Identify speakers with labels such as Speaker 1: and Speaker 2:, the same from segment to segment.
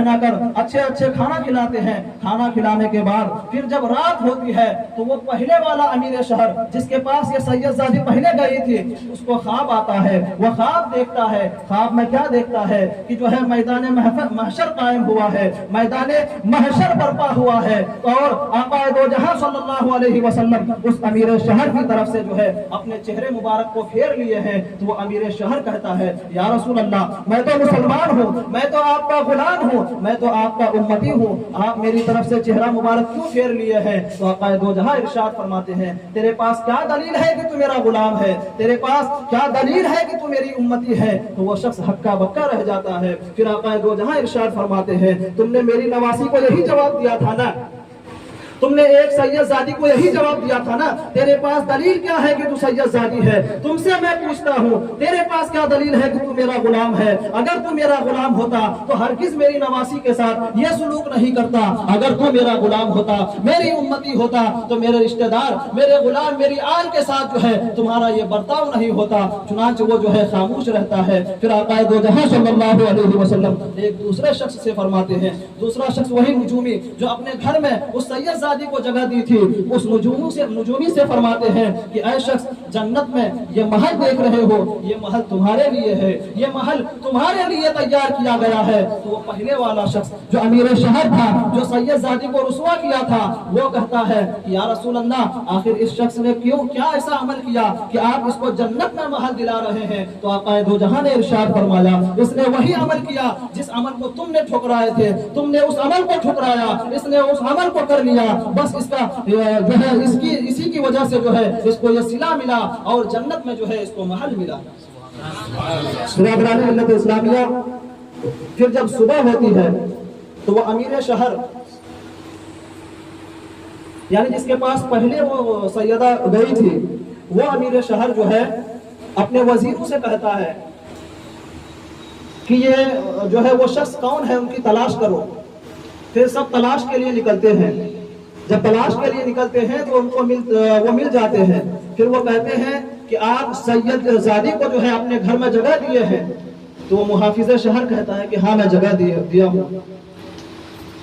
Speaker 1: पहना कर अच्छे अच्छे खाना खिलाते हैं। खाना खिलाने के बाद फिर जब रात होती है तो वो पहले वाला अमीर शहर जिसके पास ये सैयदजादी पहले गई थी, उसको ख्वाब आता है। वो ख्वाब देखता है। ख्वाब में क्या देखता है कि जो है मैदान महशर कायम हुआ है, मैदान महशर बर्पा हुआ है, और आका दो जहां सल्लल्लाहु अलैहि वसल्लम उस अमीर शहर की तरफ से जो है अपने चेहरे मुबारक को फेर लिए हैं। तो वो अमीर शहर कहता है, या रसूल अल्लाह, मैं तो मुसलमान हूँ, मैं तो आपका गुलाम हूँ, मैं तो आपका उम्मती हूँ, आप मेरी तरफ से चेहरा मुबारक क्यों फेर लिए हैं? तो आका दो जहां इरशाद फरमाते हैं, तेरे पास क्या दलील है कि तू मेरा गुलाम है? तेरे पास क्या दलील है कि तू मेरी उम्मती है? तो वो शख्स हक्का बक्का रह जाता है। फिर आका दो जहां इरशाद फरमाते हैं, तुमने मेरी नवासी को यही जवाब दिया था ना, तुमने एक सैयदजादी को यही जवाब दिया था ना, तेरे पास दलील क्या है कि तू सैयदजादी है? तुमसे मैं पूछता हूँ, तेरे पास क्या दलील है कि तू मेरा गुलाम है? अगर तू मेरा गुलाम होता तो हरगिज मेरी नवासी के साथ ये सलूक नहीं करता। अगर तू मेरा गुलाम होता, मेरी उम्मती होता, तो मेरे रिश्तेदार, मेरे गुलाम, मेरी आल के साथ जो है तुम्हारा ये बर्ताव नहीं होता। चुनांचे वो जो है खामोश रहता है। फिर आका दो जहां सल्लल्लाहु अलैहि वसल्लम एक दूसरे शख्स से फरमाते हैं, दूसरा शख्स वही नुजूमी जो अपने घर में उस सैयदजादी को जगह दी थी, उस नुजूमी से फरमाते हैं कि ऐ शख्स, जन्नत में ये महल देख रहे हो, ये महल तुम्हारे लिए है, ये महल तुम्हारे लिए तैयार किया गया है। तो वो पहले वाला शख्स जो अमीर शहर था, जो सैयदजादी को रुसवा किया था, वो कहता है कि या रसूल अल्लाह, आखिर इस शख्स ने क्या ऐसा अमल किया कि आप इसको जन्नत में महल दिला रहे हैं? तो आका दो जहां ने इरशाद फरमाया, इसने वही अमल किया जिस अमल को तुमने ठुकराए थे, तुमने उस अमल को ठुकराया, इसने उस अमल को कर लिया। बस इसका जो है इसी की वजह से जो है इसको ये सिला मिला और जन्नत में जो है इसको महल मिला। मिल्लत इस्लामिया। फिर जब सुबह होती है तो वो अमीर शहर यानी जिसके पास पहले वो सैयदा गई थी, वो अमीर शहर जो है अपने वजीरों से कहता है कि ये जो है वो शख्स कौन है, उनकी तलाश करो। फिर सब तलाश के लिए निकलते हैं। जब तलाश के लिए निकलते हैं तो उनको वो मिल जाते हैं। फिर वो कहते हैं कि आप सैयदजादी को जो है अपने घर में जगह दिए हैं? तो वो मुहाफिज शहर कहता है कि हाँ, मैं जगह दिया हूँ।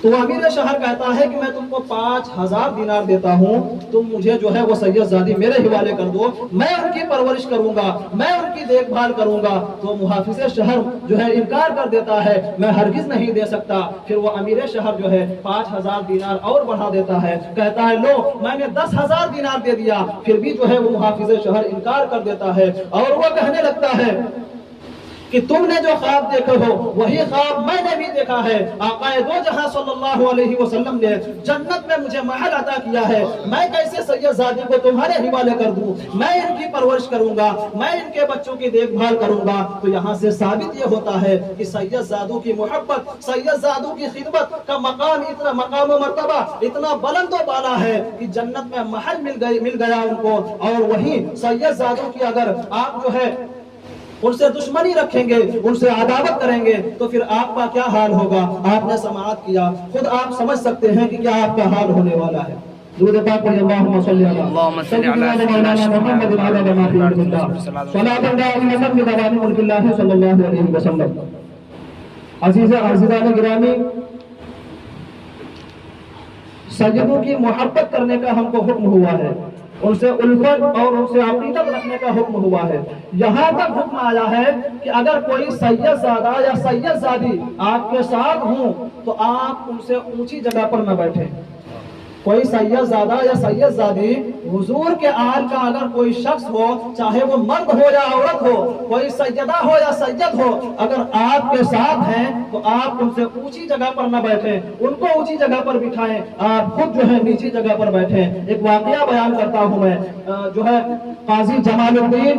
Speaker 1: तो अमीर शहर कहता है कि मैं तुमको 5000 दिनार देता हूँ, तुम मुझे जो है वो सैयदजादी मेरे हवाले कर दो, मैं उनकी परवरिश करूंगा, मैं उनकी देखभाल करूंगा। तो मुहाफिज शहर जो है इनकार कर देता है, मैं हरगिज नहीं दे सकता। फिर वो अमीर शहर जो है 5000 दिनार और बढ़ा देता है, कहता है लो, मैंने 10,000 दिनार दे दिया। फिर भी जो है वो मुहाफिज शहर इनकार कर देता है और वो कहने लगता है कि तुमने जो ख्वाब देखे हो वही ख्वाब मैंने भी देखा है। आका दो जहां सल्लल्लाहु अलैहि वसल्लम ने जन्नत में मुझे महल अता किया है, मैं कैसे सैयदजादी को तुम्हारे हवाले कर दूं? मैं इनकी परवरिश करूंगा, मैं इनके बच्चों की देखभाल करूंगा। तो यहाँ से साबित ये होता है कि सैयदजादों की मोहब्बत, सैयदजादों की खिदमत का मकाम व मर्तबा इतना बुलंद व बाला है कि जन्नत में महल मिल गया उनको। और वहीं सैयदजादों की अगर आप जो है उनसे दुश्मनी रखेंगे, उनसे अदावत करेंगे, तो फिर आपका क्या हाल होगा? आपने समाअत किया, खुद आप समझ सकते हैं कि क्या आपका हाल होने वाला है। दुरूद पाक पढ़िए, अल्लाहुम्मा सल्ली अला मुहम्मद व अला मुहम्मद सल्लल्लाहु अलैहि वसल्लम। अज़ीज़ान गिरामी, सैयदों की मोहब्बत करने का हमको हुक्म हुआ है, उनसे उल्फत और उनसे अक़ीदत रखने का हुक्म हुआ है। यहाँ तक हुक्म आया है कि अगर कोई सैयदजादा या सैयदजादी आपके साथ हो तो आप उनसे ऊंची जगह पर न बैठे। कोई सैयदजादा या सैयदजादी हुजूर के आल का अगर कोई शख्स हो, चाहे वो मर्द हो या औरत हो, कोई सैयदा हो या सैयद हो, अगर आपके साथ हैं तो आप उनसे ऊंची जगह पर न बैठें, उनको ऊंची जगह पर बिठाएं, आप खुद जो है नीची जगह पर बैठें। एक वाकया बयान करता हूं मैं, जो है काजी जमालुद्दीन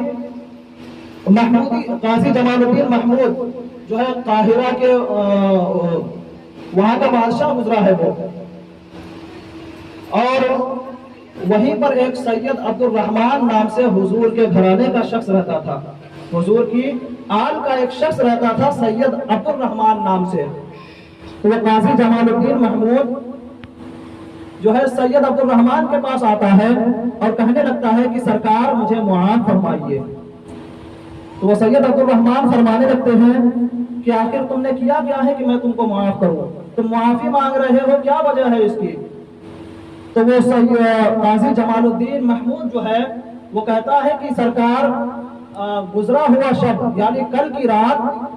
Speaker 1: महमूद जो है काहिरा के वहां का बादशाह गुजरा है वो, और वहीं पर एक सैयद अब्दुल रहमान नाम से हुजूर के घराने का शख्स रहता था। हुजूर की आल का एक शख्स रहता था सैयद अब्दुल रहमान नाम से। तो वो काजी जमालुद्दीन महमूद जो है सैयद अब्दुल रहमान के पास आता है और कहने लगता है कि सरकार मुझे मुआफ़ फरमाइए। तो वो सैयद अब्दुल रहमान फरमाने लगते हैं کہ آخر تم نے کیا کیا ہے کہ میں تم کو معاف کروں؟ تم معافی مانگ رہے ہو، کیا وجہ ہے اس کی؟ تو وہ قاضی جمال الدین محمود جو ہے وہ کہتا ہے کہ سرکار گزرا ہوا شب یعنی کل کی رات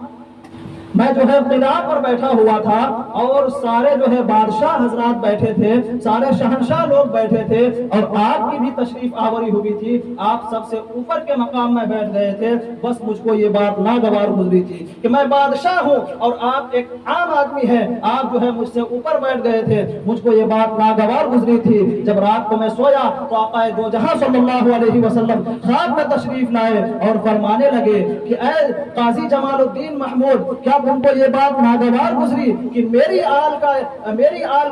Speaker 1: میں جو ہے قلعہ پر بیٹھا ہوا تھا اور سارے جو ہے بادشاہ حضرات بیٹھے تھے، سارے شہنشاہ لوگ بیٹھے تھے اور آپ کی بھی تشریف آوری ہوئی تھی، آپ سب سے اوپر کے مقام میں بیٹھ گئے تھے، بس مجھ کو یہ بات ناگوار گزری تھی کہ میں بادشاہ ہوں اور آپ ایک عام آدمی ہیں، آپ جو ہے مجھ سے اوپر بیٹھ گئے تھے، مجھ کو یہ بات ناگوار گزری تھی۔ جب رات کو میں سویا تو آقا دو جہاں صلی اللہ علیہ وسلم خواب میں تشریف لائے اور فرمانے لگے کہ اے قاضی جمال الدین محمود، کیا تم کو یہ بات ناگوار گزری کہ میری آل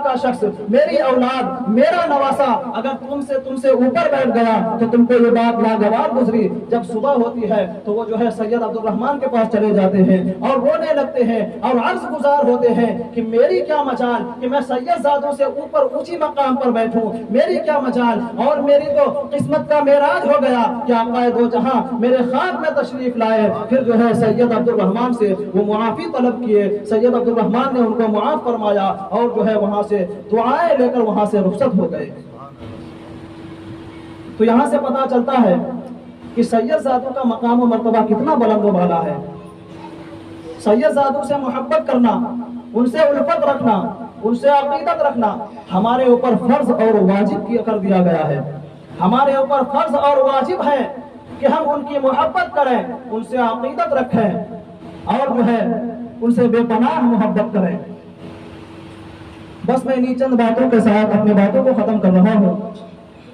Speaker 1: کا شخص، میری اولاد، میرا نواسا اگر تم سے اوپر بیٹھ گیا تو تم کو یہ بات ناگوار گزری؟ جب صبح ہوتی ہے تو وہ جو ہے سید عبد الرحمن کے پاس چلے جاتے ہیں اور رونے لگتے ہیں اور عرض گزار ہوتے ہیں کہ میری کیا مجال کہ میں سید زادوں سے اوپر اونچی مقام پر بیٹھوں، میری کیا مجال، اور میری تو قسمت کا معراج ہو گیا کہ آقا دو جہاں میرے خواب میں تشریف لائے۔ پھر جو ہے سید عبد الرحمن سے وہ معافی طلب کیے، سید عبد الرحمن نے ان کو معاف فرمایا اور جو ہے وہاں سے دعائیں لے کر وہاں سے رخصت ہو گئے۔ تو یہاں سے پتا چلتا ہے کہ سید زادوں کا مقام و مرتبہ کتنا بلند و بالا ہے۔ سید زادوں سے محبت کرنا، ان سے الفت رکھنا، ان سے عقیدت رکھنا ہمارے اوپر فرض اور واجب کر دیا گیا ہے۔ ہمارے اوپر فرض اور واجب ہے کہ ہم ان کی محبت کریں، ان سے عقیدت رکھیں اور جو ہے ان سے بے پناہ محبت کریں۔ بس میں انہی چند باتوں کے ساتھ اپنی باتوں کو ختم کر رہا ہوں۔